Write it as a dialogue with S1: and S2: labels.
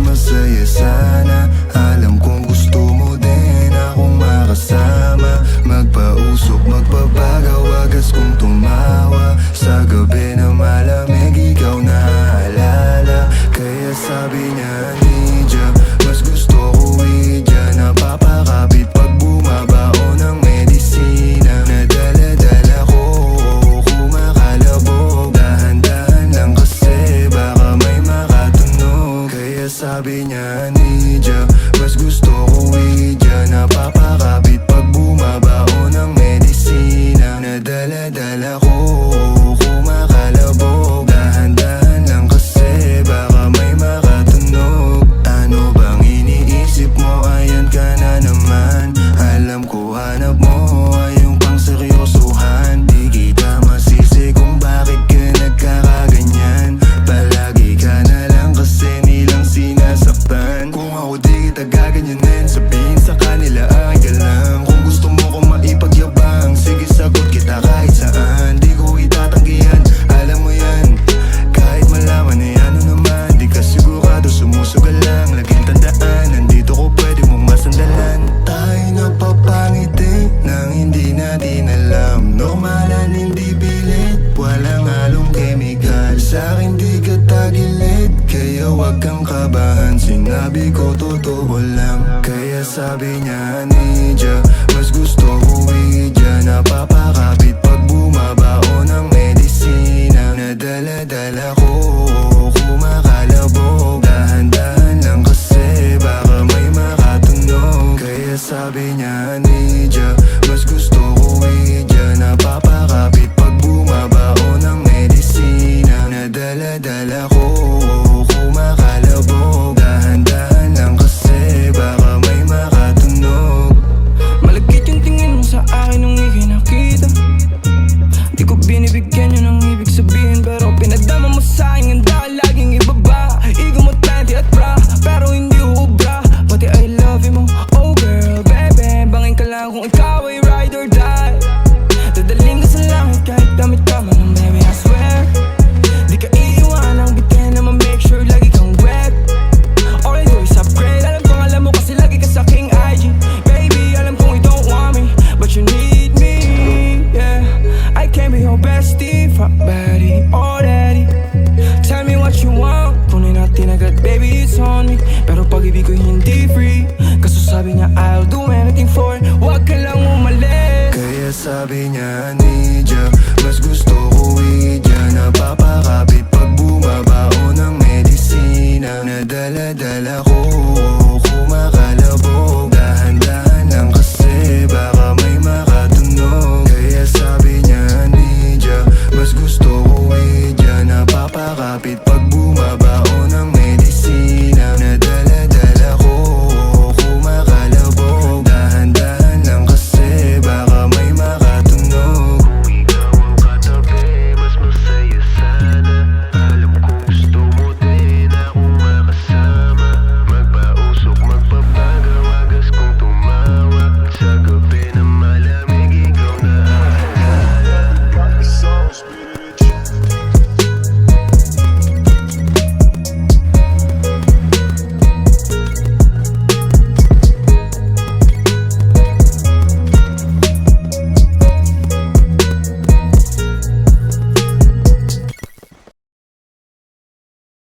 S1: masaya sana. Alam kong gusto mo din akong makasama. Magpausok, magpapagaw, wagas kong tumawa. Sa gabi na malamig, ikaw naaalala. Kaya sabi niya, Nidya, mas gusto ko Widya. Napapakapit pag bumabao ng medisina. Nadala-dala ko, kumakalabog. Dahan-dahan lang kasi baka may makatunog. Kaya sabi niya, Nidya, mas gusto ko Widya. Napapakapit pag bumabao ng medisina. Nadala-dala ko, kumakalabog. Dahan-dahan lang kasi baka may makatunog. Ano bang iniisip mo? Ayan ka na naman. Alam ko hanap mo ay yung pang seryosohan. Di kita masisi kung bakit ka nagkakaganyan. Palagi ka na lang kasi nilang sinasaktan. Kung ako di kita gaganyanin, sabihin sa kanila ay ka lang. Kung gusto mo kong maipagyabang, sige sagot kita kahit saan. Di ko itatanggihan, alam mo yan. Kahit malaman na ano naman, di ka sigurado, sumusugal lang. Laging tandaan, nandito ko pwede mong masandalan. Tayo napapangiti nang hindi natin alam. Normalan, hindi bilit, walang halong chemical. Sa'kin di ka tagilid, kaya wag kang kabahan. Sinabi ko totoo lang. Kaya sabi niya, Nidya, mas gusto ko Widya. Napapakapit pag bumabao ng medisina. Nadala-dala ko, kumakalabog. Dahan-dahan lang kasi baka may makatunog. Kaya sabi niya, Nidya, mas gusto ko Widya. Napapakapit pag bumabao ng medisina. Nadala-dala ko, kumakalabog. Dahan-dahan lang kasi baka may makatunog.
S2: Malagkit yung tingin mo sa akin nung ika'y nakita. Di ko binibigyan yun ang ibig sabihin, pero pinagdama mo sa akin ang dahil laging ibaba. Igo mo tanti at bra, pero hindi ubra. Pati I love you mo, oh girl, baby. Bangin ka lang kung ikaw ay ride or die. Dadaling ka sa langit kahit damit ka man, baby, I swear. Di ka iiwanang bitin na ma-make sure lagi kang wet. All I do is upgrade. Alam kong alam mo kasi lagi ka sa aking IG. Baby, alam kong you don't want me, but you need me, yeah. I can be your bestie, fuck baddie, or daddy. Tell me what you want, kunin natin agad, baby, it's on me. Pero pag-ibig ko'y hindi free, kaso sabi niya I'll do anything for it. Huwag ka lang umalis.
S1: Kaya sabi niya, Nidya, mas gusto ko Widya.